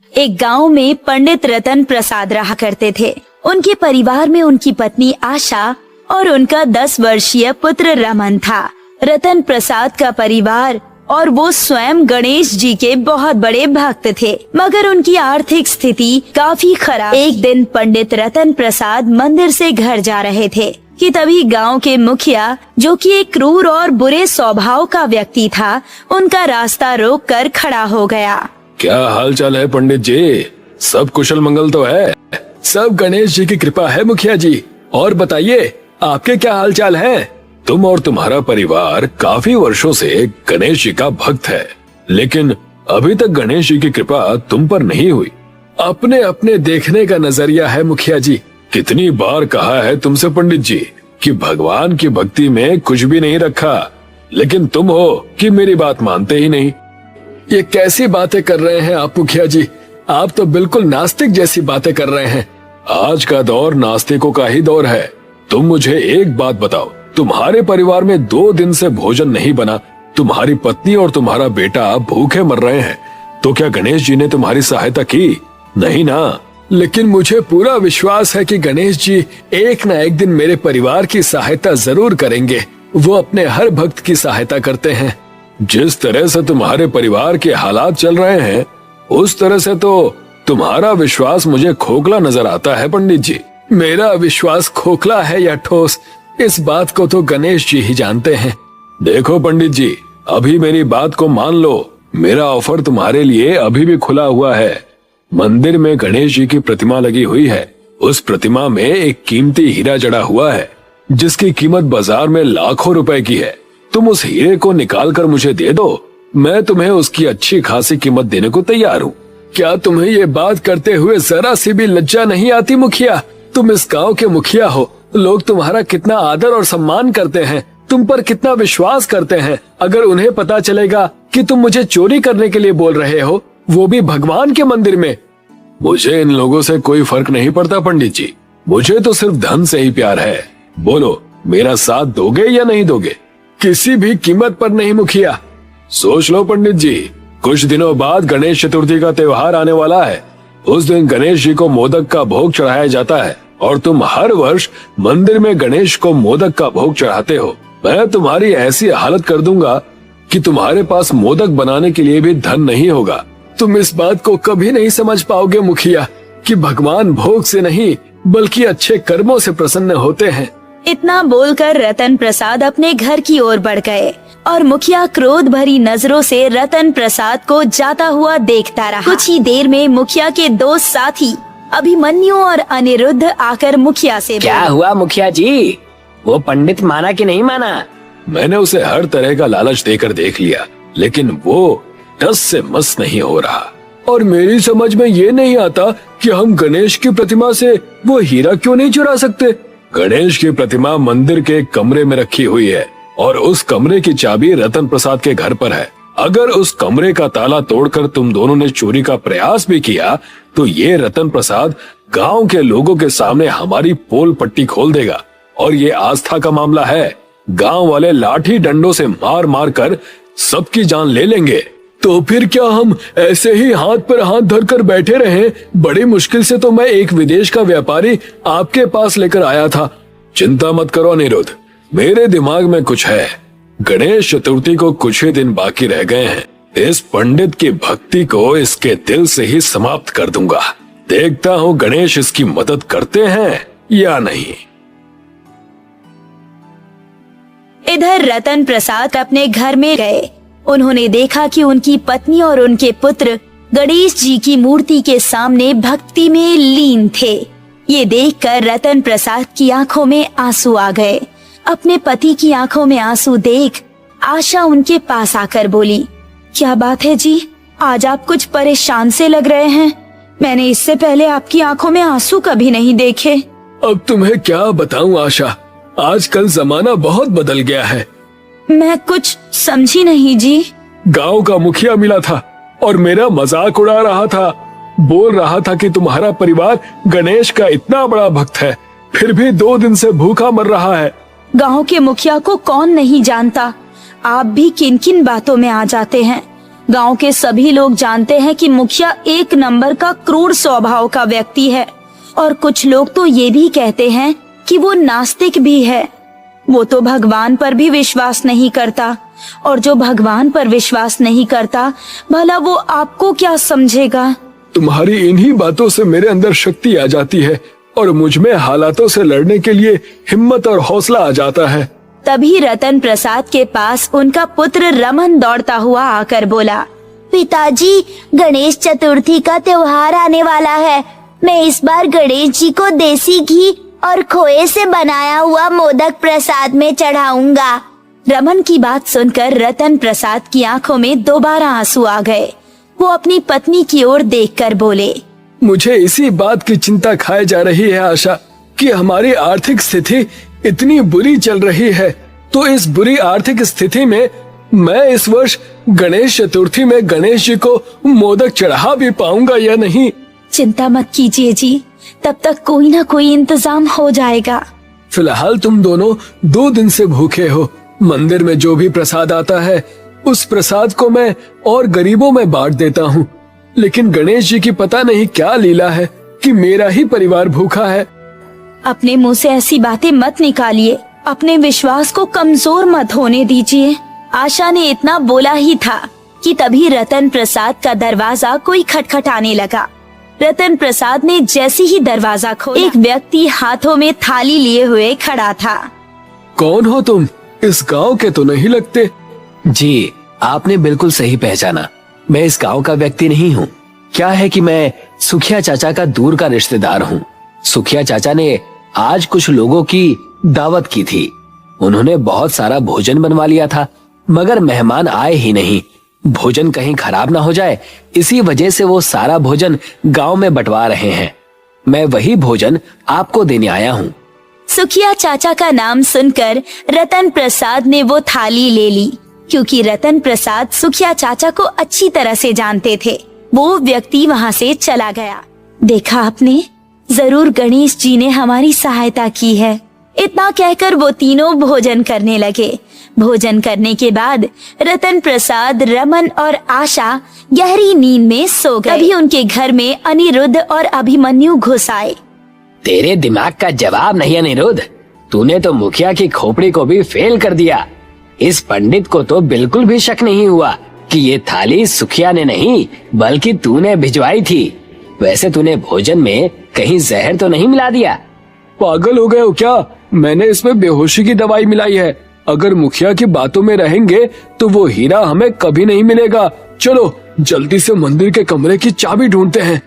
एक गांव में पंडित रतन प्रसाद रहा करते थे। उनके परिवार में उनकी पत्नी आशा और उनका 10 वर्षीय पुत्र रमन था। रतन प्रसाद का परिवार और वो स्वयं गणेश जी के बहुत बड़े भक्त थे, मगर उनकी आर्थिक स्थिति काफी खराब। एक दिन पंडित रतन प्रसाद मंदिर से घर जा रहे थे कि तभी गांव के मुखिया, जो कि एक क्रूर और बुरे स्वभाव का व्यक्ति था, उनका रास्ता रोक कर खड़ा हो गया। क्या हाल चाल है पंडित जी? सब कुशल मंगल तो है? सब गणेश जी की कृपा है मुखिया जी। और बताइए, आपके क्या हाल चाल है? तुम और तुम्हारा परिवार काफी वर्षों से गणेश जी का भक्त है, लेकिन अभी तक गणेश जी की कृपा तुम पर नहीं हुई। अपने अपने देखने का नजरिया है मुखिया जी। कितनी बार कहा है तुमसे पंडित जी कि भगवान की भक्ति में कुछ भी नहीं रखा, लेकिन तुम हो कि मेरी बात मानते ही नहीं। ये कैसी बातें कर रहे हैं आप मुखिया जी? आप तो बिल्कुल नास्तिक जैसी बातें कर रहे हैं। आज का दौर नास्तिकों का ही दौर है। तुम मुझे एक बात बताओ, तुम्हारे परिवार में 2 दिन से भोजन नहीं बना, तुम्हारी पत्नी और तुम्हारा बेटा भूखे मर रहे हैं, तो क्या गणेश जी ने तुम्हारी सहायता की? नहीं ना। लेकिन मुझे पूरा विश्वास है कि गणेश जी एक न एक दिन मेरे परिवार की सहायता जरूर करेंगे। वो अपने हर भक्त की सहायता करते हैं। जिस तरह से तुम्हारे परिवार के हालात चल रहे हैं, उस तरह से तो तुम्हारा विश्वास मुझे खोखला नजर आता है पंडित जी। मेरा विश्वास खोखला है या ठोस, इस बात को तो गणेश जी ही जानते हैं। देखो पंडित जी, अभी मेरी बात को मान लो। मेरा ऑफर तुम्हारे लिए अभी भी खुला हुआ है। मंदिर में गणेश जी की प्रतिमा लगी हुई है। उस प्रतिमा में एक कीमती हीरा जड़ा हुआ है, जिसकी कीमत बाजार में लाखों रुपए की है। तुम उस हीरे को निकाल कर मुझे दे दो, मैं तुम्हें उसकी अच्छी खासी कीमत देने को तैयार हूँ। क्या तुम्हें ये बात करते हुए जरा सी भी लज्जा नहीं आती मुखिया? तुम इस गांव के मुखिया हो, लोग तुम्हारा कितना आदर और सम्मान करते हैं, तुम पर कितना विश्वास करते हैं। अगर उन्हें पता चलेगा कि तुम मुझे चोरी करने के लिए बोल रहे हो, वो भी भगवान के मंदिर में। मुझे इन लोगों से कोई फर्क नहीं पड़ता पंडित जी। मुझे तो सिर्फ धन से ही प्यार है। बोलो, मेरा साथ दोगे या नहीं दोगे? किसी भी कीमत पर नहीं मुखिया। सोच लो पंडित जी, कुछ दिनों बाद गणेश चतुर्थी का त्योहार आने वाला है। उस दिन गणेश जी को मोदक का भोग चढ़ाया जाता है और तुम हर वर्ष मंदिर में गणेश को मोदक का भोग चढ़ाते हो। मैं तुम्हारी ऐसी हालत कर दूंगा कि तुम्हारे पास मोदक बनाने के लिए भी धन नहीं होगा। तुम इस बात को कभी नहीं समझ पाओगे मुखिया कि भगवान भोग से नहीं बल्कि अच्छे कर्मों से प्रसन्न होते हैं। इतना बोलकर रतन प्रसाद अपने घर की ओर बढ़ गए और मुखिया क्रोध भरी नजरों से रतन प्रसाद को जाता हुआ देखता रहा। कुछ ही देर में मुखिया के 2 साथी अभिमन्यु और अनिरुद्ध आकर मुखिया से क्या हुआ मुखिया जी? वो पंडित माना कि नहीं माना? मैंने उसे हर तरह का लालच देकर देख लिया, लेकिन वो टस से मस नहीं हो रहा। और मेरी समझ में ये नहीं आता कि हम गणेश की प्रतिमा से वो हीरा क्यों नहीं चुरा सकते। गणेश की प्रतिमा मंदिर के कमरे में रखी हुई है और उस कमरे की चाबी रतन प्रसाद के घर पर है। अगर उस कमरे का ताला तोड़कर तुम दोनों ने चोरी का प्रयास भी किया, तो ये रतन प्रसाद गांव के लोगों के सामने हमारी पोल पट्टी खोल देगा। और ये आस्था का मामला है, गांव वाले लाठी डंडों से मार मार कर सबकी जान ले लेंगे। तो फिर क्या हम ऐसे ही हाथ पर हाथ धरकर बैठे रहें? बड़ी मुश्किल से तो मैं एक विदेश का व्यापारी आपके पास लेकर आया था। चिंता मत करो अनिरुद्ध, मेरे दिमाग में कुछ है। गणेश चतुर्थी को कुछ ही दिन बाकी रह गए हैं। इस पंडित की भक्ति को इसके दिल से ही समाप्त कर दूंगा। देखता हूँ गणेश इसकी मदद करते हैं या नहीं। इधर रतन प्रसाद अपने घर में गए। उन्होंने देखा कि उनकी पत्नी और उनके पुत्र गणेश जी की मूर्ति के सामने भक्ति में लीन थे। ये देखकर रतन प्रसाद की आंखों में आंसू आ गए। अपने पति की आंखों में आंसू देख आशा उनके पास आकर बोली, क्या बात है जी, आज आप कुछ परेशान से लग रहे हैं। मैंने इससे पहले आपकी आंखों में आंसू कभी नहीं देखे। अब तुम्हें क्या बताऊं आशा, आजकल जमाना बहुत बदल गया है। मैं कुछ समझी नहीं जी। गांव का मुखिया मिला था और मेरा मजाक उड़ा रहा था। बोल रहा था कि तुम्हारा परिवार गणेश का इतना बड़ा भक्त है, फिर भी 2 दिन से भूखा मर रहा है। गांव के मुखिया को कौन नहीं जानता। आप भी किन किन बातों में आ जाते हैं। गांव के सभी लोग जानते हैं कि मुखिया एक नंबर का क्रूर स्वभाव का व्यक्ति है और कुछ लोग तो ये भी कहते हैं कि वो नास्तिक भी है। वो तो भगवान पर भी विश्वास नहीं करता और जो भगवान पर विश्वास नहीं करता भला वो आपको क्या समझेगा। तुम्हारी इन्हीं बातों से मेरे अंदर शक्ति आ जाती है और मुझ में हालातों से लड़ने के लिए हिम्मत और हौसला आ जाता है। तभी रतन प्रसाद के पास उनका पुत्र रमन दौड़ता हुआ आकर बोला, पिताजी, गणेश चतुर्थी का त्योहार आने वाला है। मैं इस बार गणेश जी को देसी घी और खोए से बनाया हुआ मोदक प्रसाद में चढ़ाऊंगा। रमन की बात सुनकर रतन प्रसाद की आंखों में दोबारा आंसू आ गए। वो अपनी पत्नी की ओर देखकर बोले, मुझे इसी बात की चिंता खाए जा रही है आशा कि हमारी आर्थिक स्थिति इतनी बुरी चल रही है, तो इस बुरी आर्थिक स्थिति में मैं इस वर्ष गणेश चतुर्थी में गणेश जी को मोदक चढ़ा भी पाऊंगा या नहीं। चिंता मत कीजिए जी, तब तक कोई ना कोई इंतजाम हो जाएगा। फिलहाल तुम दोनों 2 दिन से भूखे हो। मंदिर में जो भी प्रसाद आता है उस प्रसाद को मैं और गरीबों में बांट देता हूँ, लेकिन गणेश जी की पता नहीं क्या लीला है कि मेरा ही परिवार भूखा है। अपने मुंह से ऐसी बातें मत निकालिए, अपने विश्वास को कमजोर मत होने दीजिए। आशा ने इतना बोला ही था कि तभी रतन प्रसाद का दरवाजा कोई खटखटाने लगा। रतन प्रसाद ने जैसे ही दरवाजा खोला, एक व्यक्ति हाथों में थाली लिए हुए खड़ा था। कौन हो तुम? इस गांव के तो नहीं लगते। जी, आपने बिल्कुल सही पहचाना। मैं इस गांव का व्यक्ति नहीं हूँ। क्या है कि मैं सुखिया चाचा का दूर का रिश्तेदार हूँ। सुखिया चाचा ने आज कुछ लोगों की दावत की थी। उन्होंने बहुत सारा भोजन बनवा लिया था, मगर मेहमान आए ही नहीं। भोजन कहीं खराब ना हो जाए, इसी वजह से वो सारा भोजन गांव में बंटवा रहे हैं। मैं वही भोजन आपको देने आया हूँ। सुखिया चाचा का नाम सुनकर रतन प्रसाद ने वो थाली ले ली, क्योंकि रतन प्रसाद सुखिया चाचा को अच्छी तरह से जानते थे। वो व्यक्ति वहाँ से चला गया। देखा आपने, जरूर गणेश जी ने हमारी सहायता की है। इतना कहकर वो तीनों भोजन करने लगे। भोजन करने के बाद रतन प्रसाद, रमन और आशा गहरी नींद में सो गए। तभी उनके घर में अनिरुद्ध और अभिमन्यु घुस आए। तेरे दिमाग का जवाब नहीं अनिरुद्ध, तूने तो मुखिया की खोपड़ी को भी फेल कर दिया। इस पंडित को तो बिल्कुल भी शक नहीं हुआ कि ये थाली सुखिया ने नहीं बल्कि तूने भिजवाई थी। वैसे तूने भोजन में कहीं जहर तो नहीं मिला दिया? पागल हो गए हो क्या? मैंने इसमें बेहोशी की दवाई मिलाई है। अगर मुखिया की बातों में रहेंगे तो वो हीरा हमें कभी नहीं मिलेगा। चलो जल्दी से मंदिर के कमरे की चाबी ढूंढते हैं।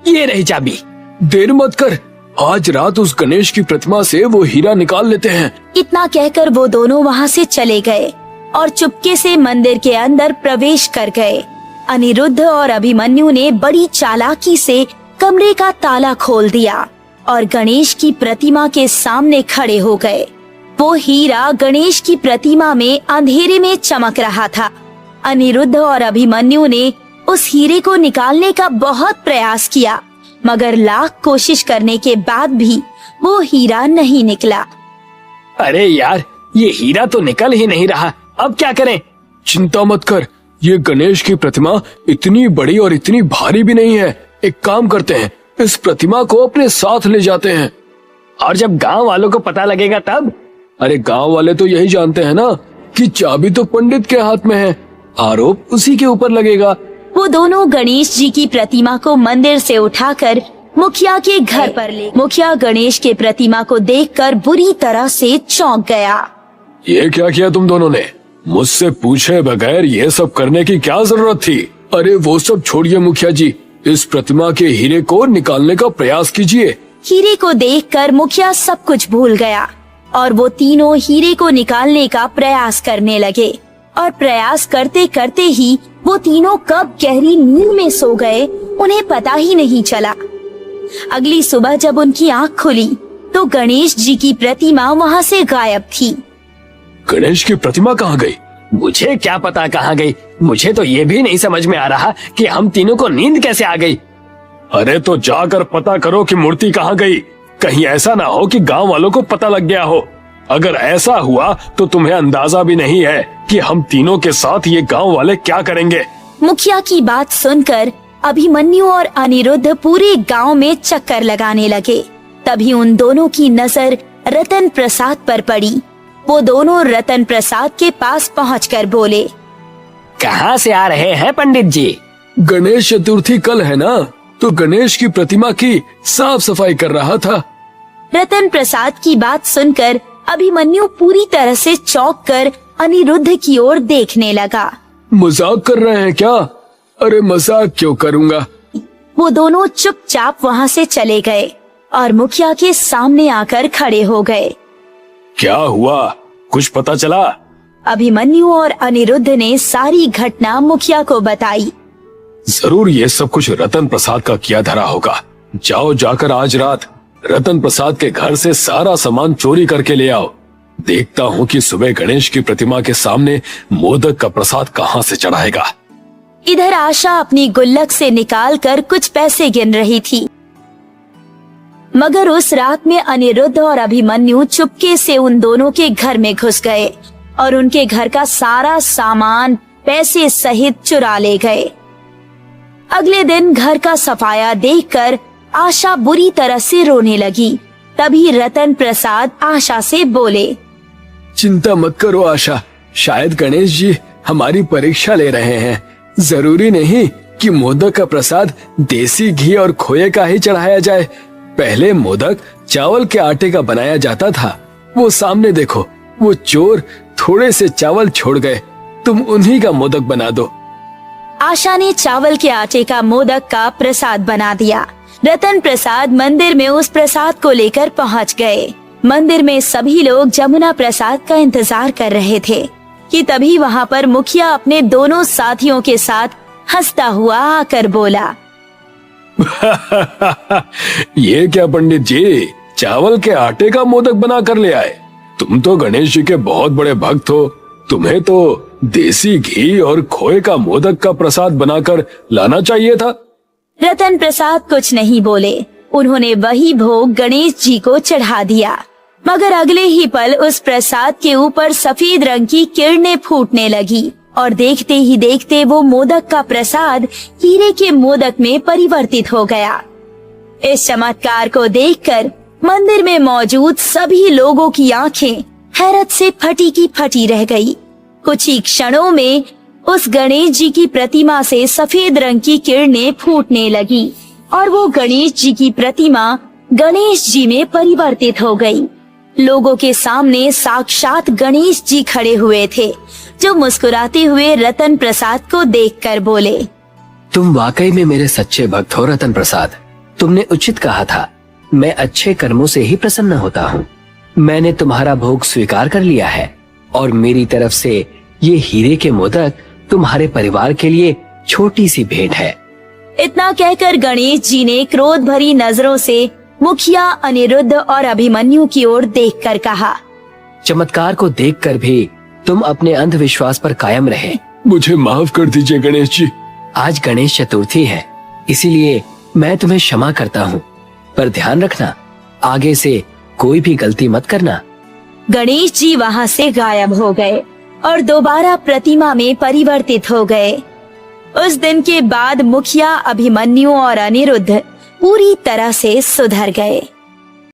ये रही चाबी। देर मत कर, आज रात उस गणेश की प्रतिमा से वो हीरा निकाल लेते हैं। इतना कहकर वो दोनों वहाँ से चले गए और चुपके से मंदिर के अंदर प्रवेश कर गए। अनिरुद्ध और अभिमन्यु ने बड़ी चालाकी से कमरे का ताला खोल दिया और गणेश की प्रतिमा के सामने खड़े हो गए। वो हीरा गणेश की प्रतिमा में अंधेरे में चमक रहा था। अनिरुद्ध और अभिमन्यु ने उस हीरे को निकालने का बहुत प्रयास किया, मगर लाख कोशिश करने के बाद भी वो हीरा नहीं निकला। अरे यार, ये हीरा तो निकल ही नहीं रहा, अब क्या करें? चिंता मत कर, ये गणेश की प्रतिमा इतनी बड़ी और इतनी भारी भी नहीं है। एक काम करते हैं, इस प्रतिमा को अपने साथ ले जाते हैं। और जब गांव वालों को पता लगेगा तब? अरे गांव वाले तो यही जानते हैं ना कि चाबी तो पंडित के हाथ में है, आरोप उसी के ऊपर लगेगा। वो दोनों गणेश जी की प्रतिमा को मंदिर से उठाकर मुखिया के घर पर ले। मुखिया गणेश के प्रतिमा को देखकर बुरी तरह से चौंक गया। ये क्या किया तुम दोनों ने? मुझसे पूछे बगैर ये सब करने की क्या जरूरत थी? अरे वो सब छोड़िए मुखिया जी, इस प्रतिमा के हीरे को निकालने का प्रयास कीजिए। हीरे को देखकर मुखिया सब कुछ भूल गया और वो तीनों हीरे को निकालने का प्रयास करने लगे। और प्रयास करते करते ही वो तीनों कब गहरी नींद में सो गए, उन्हें पता ही नहीं चला। अगली सुबह जब उनकी आंख खुली तो गणेश जी की प्रतिमा वहाँ से गायब थी। गणेश की प्रतिमा कहाँ गई? मुझे क्या पता कहाँ गई। मुझे तो ये भी नहीं समझ में आ रहा कि हम तीनों को नींद कैसे आ गई। अरे तो जाकर पता करो कि मूर्ति कहाँ गई। कहीं ऐसा ना हो कि गांव वालों को पता लग गया हो। अगर ऐसा हुआ तो तुम्हें अंदाजा भी नहीं है कि हम तीनों के साथ ये गांव वाले क्या करेंगे। मुखिया की बात सुनकर अभिमन्यु और अनिरुद्ध पूरे गांव में चक्कर लगाने लगे। तभी उन दोनों की नजर रतन प्रसाद पर पड़ी। वो दोनों रतन प्रसाद के पास पहुंचकर बोले, कहाँ से आ रहे हैं पंडित जी? गणेश चतुर्थी कल है ना, तो गणेश की प्रतिमा की साफ सफाई कर रहा था। रतन प्रसाद की बात सुनकर अभिमन्यु पूरी तरह से चौंक कर अनिरुद्ध की ओर देखने लगा। मजाक कर रहे हैं क्या? अरे मजाक क्यों करूँगा। वो दोनों चुपचाप वहाँ से चले गए और मुखिया के सामने आकर खड़े हो गए। क्या हुआ, कुछ पता चला? अभिमन्यु और अनिरुद्ध ने सारी घटना मुखिया को बताई। जरूर ये सब कुछ रतन प्रसाद का किया धरा होगा। जाओ जाकर आज रात रतन प्रसाद के घर से सारा सामान चोरी करके ले आओ। देखता हूँ कि सुबह गणेश की प्रतिमा के सामने मोदक का प्रसाद कहाँ से चढ़ाएगा। इधर आशा अपनी गुल्लक से निकालकर कुछ पैसे गिन रही थी, मगर उस रात में अनिरुद्ध और अभिमन्यु चुपके से उन दोनों के घर में घुस गए और उनके घर का सारा सामान पैसे सहित चुरा ले गए। अगले दिन घर का सफाया देखकर आशा बुरी तरह से रोने लगी। तभी रतन प्रसाद आशा से बोले, चिंता मत करो आशा, शायद गणेश जी हमारी परीक्षा ले रहे हैं। जरूरी नहीं कि मोदक का प्रसाद देसी घी और खोए का ही चढ़ाया जाए। पहले मोदक चावल के आटे का बनाया जाता था। वो सामने देखो, वो चोर थोड़े से चावल छोड़ गए। तुम उन्हीं का मोदक बना दो। आशा ने चावल के आटे का मोदक का प्रसाद बना दिया। रतन प्रसाद मंदिर में उस प्रसाद को लेकर पहुंच गए। मंदिर में सभी लोग जमुना प्रसाद का इंतजार कर रहे थे कि तभी वहां पर मुखिया अपने दोनों साथियों के साथ हंसता हुआ आकर बोला, ये क्या पंडित जी, चावल के आटे का मोदक बना कर ले आए? तुम तो गणेश जी के बहुत बड़े भक्त हो। तुम्हें तो देसी घी और खोए का मोदक का प्रसाद बनाकर लाना चाहिए था। रतन प्रसाद कुछ नहीं बोले। उन्होंने वही भोग गणेश जी को चढ़ा दिया, मगर अगले ही पल उस प्रसाद के ऊपर सफेद रंग की किरणें फूटने लगी और देखते ही देखते वो मोदक का प्रसाद हीरे के मोदक में परिवर्तित हो गया। इस चमत्कार को देखकर मंदिर में मौजूद सभी लोगों की आंखें हैरत से फटी की फटी रह गई। कुछ ही क्षणों में उस गणेश जी की प्रतिमा से सफेद रंग की किरणें फूटने लगी और वो गणेश जी की प्रतिमा गणेश जी में परिवर्तित हो गई। लोगों के सामने साक्षात गणेश जी खड़े हुए थे, जो मुस्कुराते हुए रतन प्रसाद को देखकर बोले, तुम वाकई में मेरे सच्चे भक्त हो रतन प्रसाद। तुमने उचित कहा था, मैं अच्छे कर्मों से ही प्रसन्न होता हूँ। मैंने तुम्हारा भोग स्वीकार कर लिया है और मेरी तरफ से ये हीरे के मोदक तुम्हारे परिवार के लिए छोटी सी भेंट है। इतना कहकर गणेश जी ने क्रोध भरी नजरों से मुखिया, अनिरुद्ध और अभिमन्यु की ओर देखकर कहा, चमत्कार को देखकर भी तुम अपने अंधविश्वास पर कायम रहे। मुझे माफ कर दीजिए गणेश जी। आज गणेश चतुर्थी है, इसीलिए मैं तुम्हें क्षमा करता हूँ, पर ध्यान रखना आगे से कोई भी गलती मत करना। गणेश जी वहाँ से गायब हो गए और दोबारा प्रतिमा में परिवर्तित हो गए। उस दिन के बाद मुखिया, अभिमन्यु और अनिरुद्ध पूरी तरह से सुधर गए।